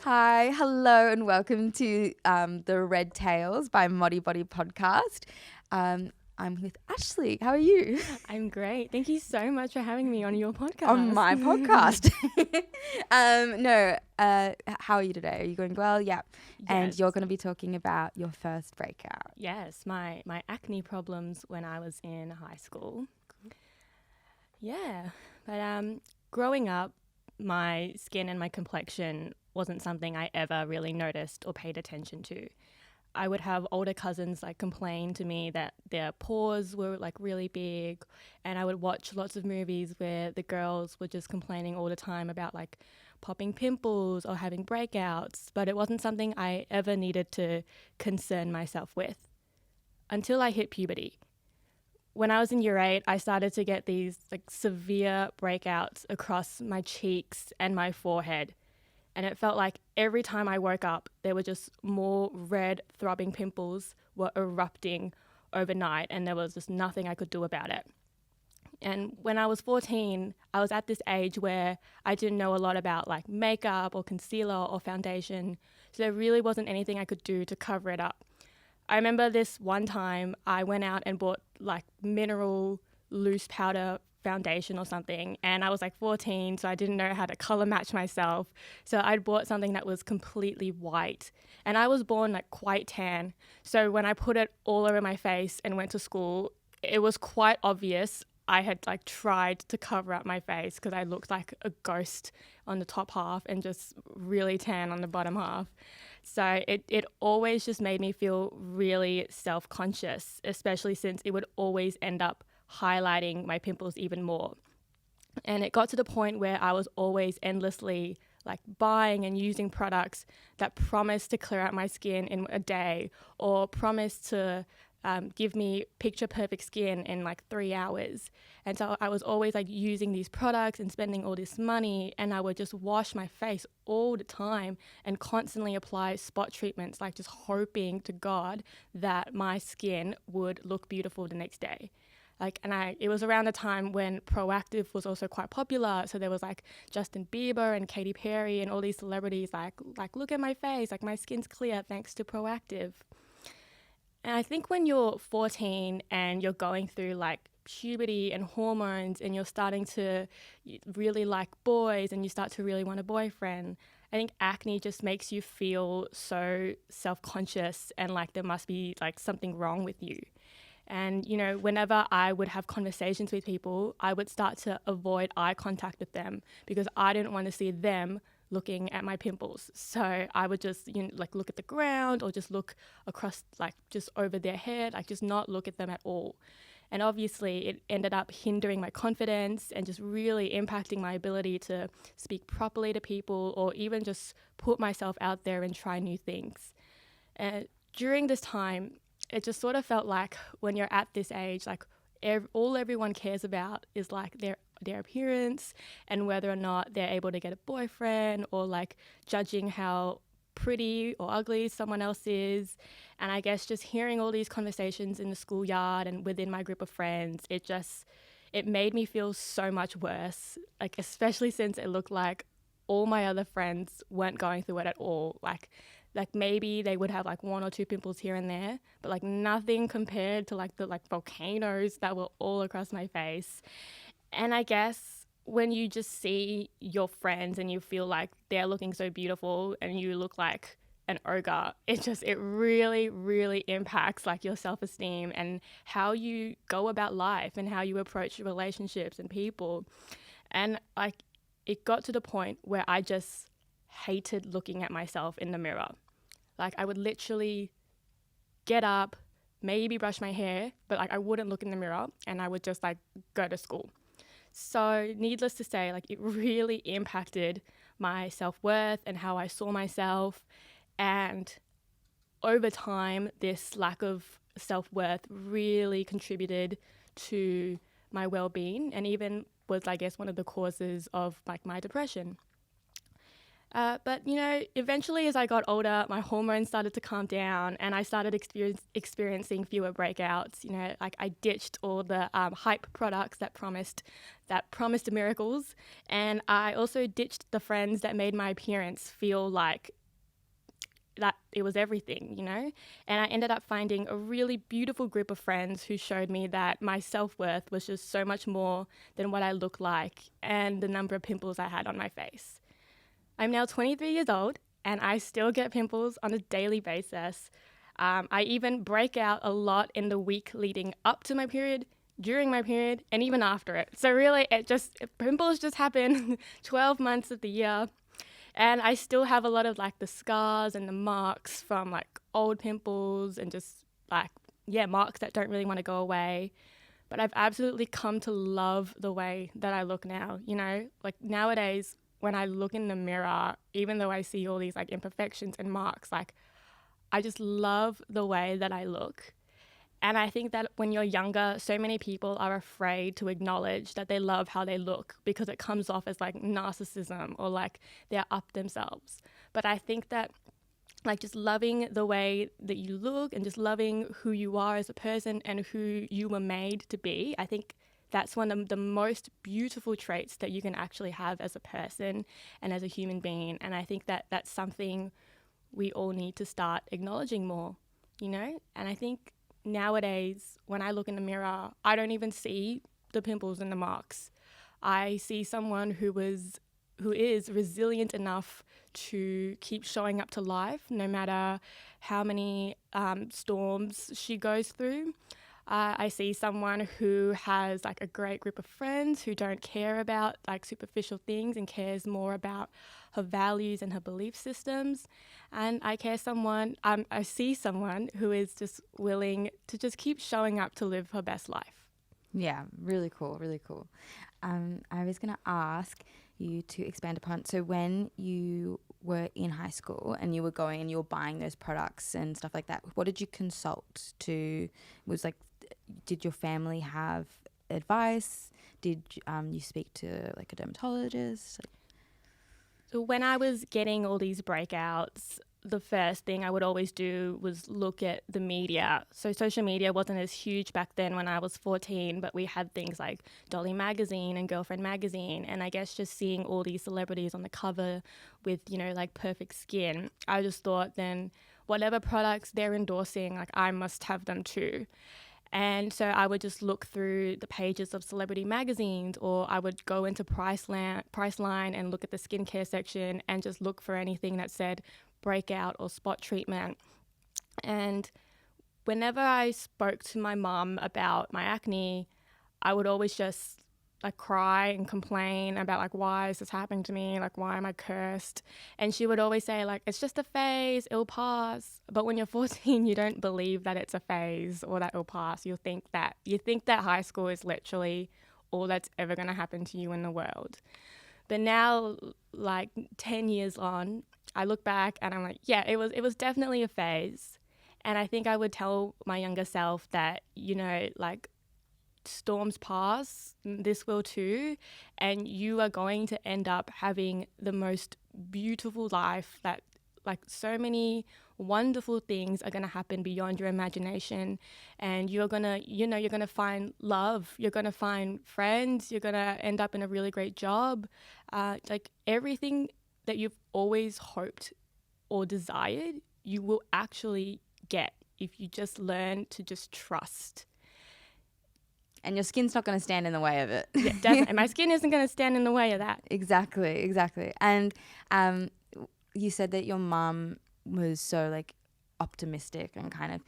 Hi, hello, and welcome to the Red Tails by Moddy Body podcast. I'm with Ashley. How are you? I'm great. Thank you so much for having me on your podcast. On my podcast. How are you today? Are you going well? Yeah. Yes. And you're going to be talking about your first breakout. Yes, my acne problems when I was in high school. Yeah, but growing up, my skin and my complexion wasn't something I ever really noticed or paid attention to. I would have older cousins like complain to me that their pores were like really big, and I would watch lots of movies where the girls were just complaining all the time about like popping pimples or having breakouts, but it wasn't something I ever needed to concern myself with until I hit puberty. When I was in year 8, I started to get these like severe breakouts across my cheeks and my forehead. And it felt like every time I woke up, there were just more red throbbing pimples were erupting overnight, and there was just nothing I could do about it. And when I was 14, I was at this age where I didn't know a lot about like makeup or concealer or foundation. So there really wasn't anything I could do to cover it up. I remember this one time I went out and bought like mineral loose powder foundation or something, and I was like 14, so I didn't know how to color match myself. So I'd bought something that was completely white, and I was born like quite tan. So when I put it all over my face and went to school, it was quite obvious I had like tried to cover up my face because I looked like a ghost on the top half and just really tan on the bottom half. So it always just made me feel really self-conscious, especially since it would always end up highlighting my pimples even more. And it got to the point where I was always endlessly like buying and using products that promised to clear out my skin in a day, or promised to give me picture perfect skin in like 3 hours. And so I was always like using these products and spending all this money, and I would just wash my face all the time and constantly apply spot treatments, like just hoping to God that my skin would look beautiful the next day. It was around the time when Proactive was also quite popular. So there was like Justin Bieber and Katy Perry and all these celebrities like look at my face, like my skin's clear thanks to Proactive. And I think when you're 14 and you're going through like puberty and hormones, and you're starting to really like boys and you start to really want a boyfriend, I think acne just makes you feel so self-conscious and like there must be like something wrong with you. And, you know, whenever I would have conversations with people, I would start to avoid eye contact with them because I didn't want to see them looking at my pimples. So I would just, like look at the ground or just look across, like just over their head, like just not look at them at all. And obviously it ended up hindering my confidence and just really impacting my ability to speak properly to people or even just put myself out there and try new things. And during this time, it just sort of felt like when you're at this age, like all everyone cares about is like their appearance and whether or not they're able to get a boyfriend, or like judging how pretty or ugly someone else is. And I guess just hearing all these conversations in the schoolyard and within my group of friends, it made me feel so much worse, like especially since it looked like all my other friends weren't going through it at all. Like maybe they would have like 1 or 2 pimples here and there, but like nothing compared to like the like volcanoes that were all across my face. And I guess when you just see your friends and you feel like they're looking so beautiful and you look like an ogre, it really, really impacts like your self-esteem and how you go about life and how you approach relationships and people. And like it got to the point where I just hated looking at myself in the mirror. Like I would literally get up, maybe brush my hair, but like I wouldn't look in the mirror and I would just like go to school. So needless to say, like it really impacted my self-worth and how I saw myself. And over time, this lack of self-worth really contributed to my well-being and even was, I guess, one of the causes of like my depression. But, eventually as I got older, my hormones started to calm down and I started experiencing fewer breakouts. Like I ditched all the hype products that promised miracles. And I also ditched the friends that made my appearance feel like that it was everything, you know? And I ended up finding a really beautiful group of friends who showed me that my self-worth was just so much more than what I look like and the number of pimples I had on my face. I'm now 23 years old and I still get pimples on a daily basis. I even break out a lot in the week leading up to my period, during my period, and even after it. So really, pimples just happen 12 months of the year. And I still have a lot of like the scars and the marks from like old pimples and just like, marks that don't really want to go away. But I've absolutely come to love the way that I look now, you know? Like nowadays, when I look in the mirror, even though I see all these like imperfections and marks, like I just love the way that I look. And I think that when you're younger, so many people are afraid to acknowledge that they love how they look because it comes off as like narcissism or like they're up themselves. But I think that like just loving the way that you look and just loving who you are as a person and who you were made to be, I think that's one of the most beautiful traits that you can actually have as a person and as a human being. And I think that that's something we all need to start acknowledging more, you know? And I think nowadays, when I look in the mirror, I don't even see the pimples and the marks. I see someone who is resilient enough to keep showing up to life, no matter how many storms she goes through. I see someone who has like a great group of friends who don't care about like superficial things and cares more about her values and her belief systems. And I see someone who is just willing to just keep showing up to live her best life. Yeah, really cool, really cool. I was going to ask you to expand upon, so when you were in high school and you were going and you were buying those products and stuff like that, what did you consult to? Was like, did your family have advice? Did you speak to like a dermatologist? So when I was getting all these breakouts, the first thing I would always do was look at the media. So social media wasn't as huge back then when I was 14, but we had things like Dolly Magazine and Girlfriend Magazine. And I guess just seeing all these celebrities on the cover with, you know, like perfect skin, I just thought then whatever products they're endorsing, like I must have them too. And so I would just look through the pages of celebrity magazines, or I would go into Priceline and look at the skincare section and just look for anything that said breakout or spot treatment. And whenever I spoke to my mum about my acne, I would always just like cry and complain about like, why is this happening to me? Like, why am I cursed? And she would always say like, it's just a phase, it'll pass. But when you're 14, you don't believe that it's a phase or that it'll pass. You think that high school is literally all that's ever going to happen to you in the world. But now, like 10 years on, I look back and I'm like, yeah, it was definitely a phase. And I think I would tell my younger self that, you know, like, storms pass, this will too, and you are going to end up having the most beautiful life that like so many wonderful things are going to happen beyond your imagination, and you're going to find love, you're going to find friends, you're going to end up in a really great job, like everything that you've always hoped or desired, you will actually get if you just learn to just trust. And your skin's not going to stand in the way of it. Yeah, definitely. My skin isn't going to stand in the way of that. Exactly. And you said that your mum was so like optimistic and kind of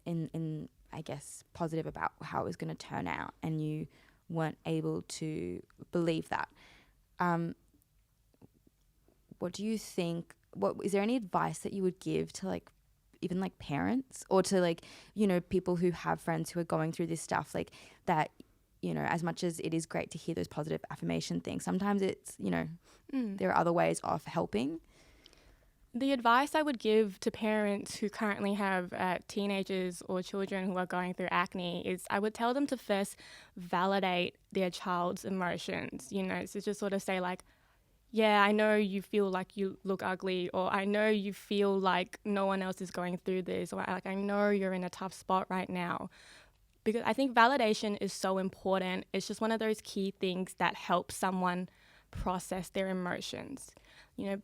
in I guess positive about how it was going to turn out, and you weren't able to believe that. What do you think? What is there any advice that you would give to like even like parents or to like, you know, people who have friends who are going through this stuff, like that, you know, as much as it is great to hear those positive affirmation things, sometimes it's, you know, there are other ways of helping. The advice I would give to parents who currently have teenagers or children who are going through acne is I would tell them to first validate their child's emotions, you know, so just sort of say like, yeah, I know you feel like you look ugly, or I know you feel like no one else is going through this, or like I know you're in a tough spot right now. Because I think validation is so important. It's just one of those key things that helps someone process their emotions.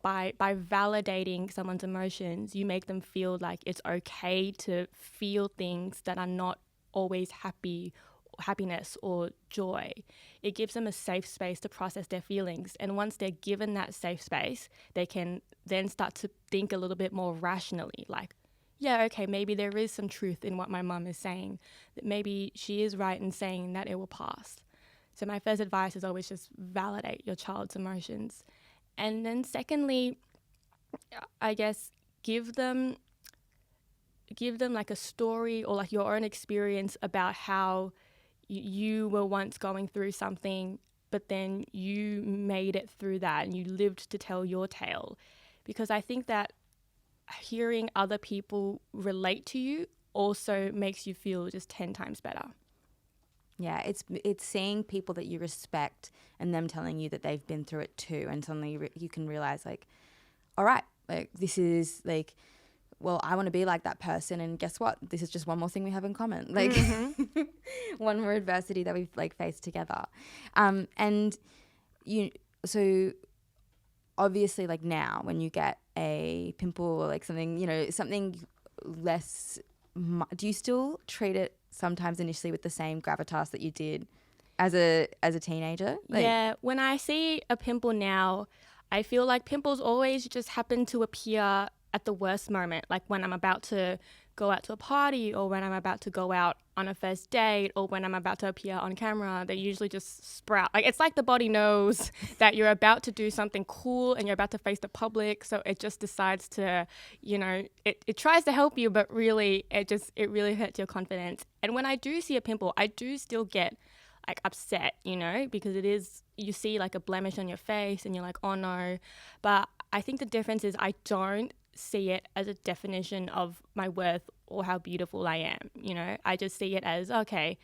by validating someone's emotions, you make them feel like it's okay to feel things that are not always happiness or joy. It gives them a safe space to process their feelings. And once they're given that safe space, they can then start to think a little bit more rationally, like, yeah, okay, maybe there is some truth in what my mum is saying, that maybe she is right in saying that it will pass. So my first advice is always just validate your child's emotions. And then secondly, I guess give them like a story or like your own experience about how you were once going through something, but then you made it through that and you lived to tell your tale. Because I think that hearing other people relate to you also makes you feel just 10 times better. Yeah, it's seeing people that you respect and them telling you that they've been through it too, and suddenly you can realize, like, all right, like, this is like, well, I want to be like that person, and guess what? This is just one more thing we have in common. Like, one more adversity that we've like faced together. And so obviously, like, now when you get a pimple or like something, something less, do you still treat it sometimes initially with the same gravitas that you did as a teenager? Like, yeah, when I see a pimple now, I feel like pimples always just happen to appear at the worst moment, like when I'm about to go out to a party, or when I'm about to go out on a first date, or when I'm about to appear on camera. They usually just sprout. Like, it's like the body knows that you're about to do something cool and you're about to face the public, so it just decides to, it tries to help you, but really it really hurts your confidence. And when I do see a pimple, I do still get like upset, because you see like a blemish on your face and you're like, oh no. But I think the difference is I don't see it as a definition of my worth or how beautiful I am. I just see it as, okay,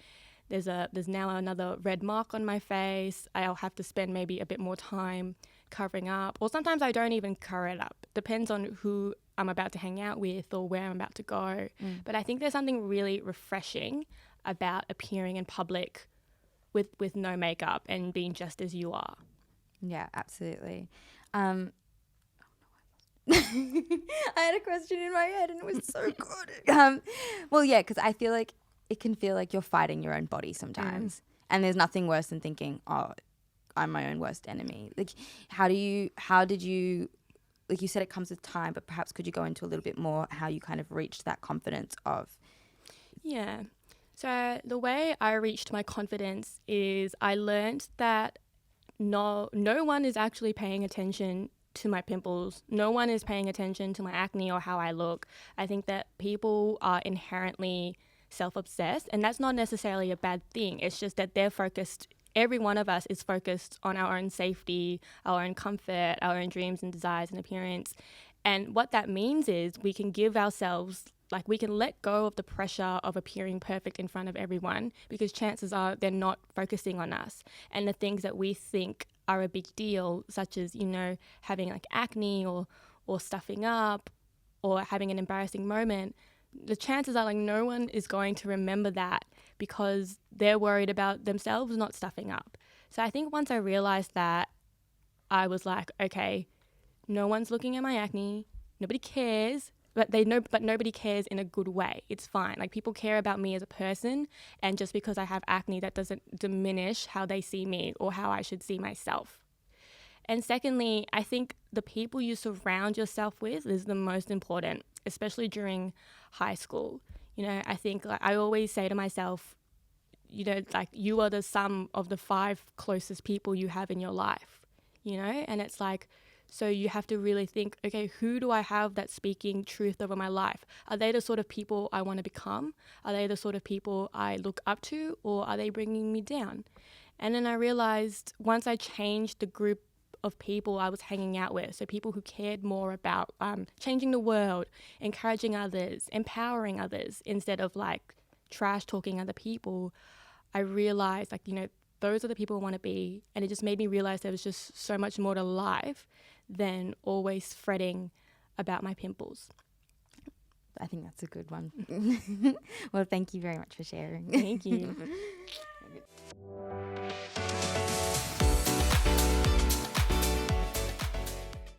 there's now another red mark on my face. I'll have to spend maybe a bit more time covering up, or sometimes I don't even cover it up. Depends on who I'm about to hang out with or where I'm about to go. But I think there's something really refreshing about appearing in public with no makeup and being just as you are. Yeah, absolutely. I had a question in my head and it was so good. Well, yeah, because I feel like it can feel like you're fighting your own body sometimes. And there's nothing worse than thinking, oh, I'm my own worst enemy. Like, how did you, like you said, it comes with time, but perhaps could you go into a little bit more how you kind of reached that confidence of? Yeah. So the way I reached my confidence is I learned that no one is actually paying attention to my pimples. No one is paying attention to my acne or how I look. I think that people are inherently self-obsessed, and that's not necessarily a bad thing. It's just that they're focused, every one of us is focused on our own safety, our own comfort, our own dreams and desires and appearance. And what that means is we can give ourselves, like, we can let go of the pressure of appearing perfect in front of everyone, because chances are they're not focusing on us. And the things that we think are a big deal, such as, having like acne or stuffing up or having an embarrassing moment, the chances are like no one is going to remember that because they're worried about themselves not stuffing up. So I think once I realized that, I was like, okay, no one's looking at my acne, nobody cares, but nobody cares in a good way. It's fine. Like, people care about me as a person, and just because I have acne, that doesn't diminish how they see me or how I should see myself. And secondly, I think the people you surround yourself with is the most important, especially during high school. I think, like, I always say to myself, like, you are the sum of the 5 closest people you have in your life, and it's like, so you have to really think, okay, who do I have that's speaking truth over my life? Are they the sort of people I want to become? Are they the sort of people I look up to, or are they bringing me down? And then I realized once I changed the group of people I was hanging out with, so people who cared more about changing the world, encouraging others, empowering others, instead of like trash talking other people, I realized, like, those are the people I want to be. And it just made me realize there was just so much more to life than always fretting about my pimples. I think that's a good one. Well, thank you very much for sharing. Thank you.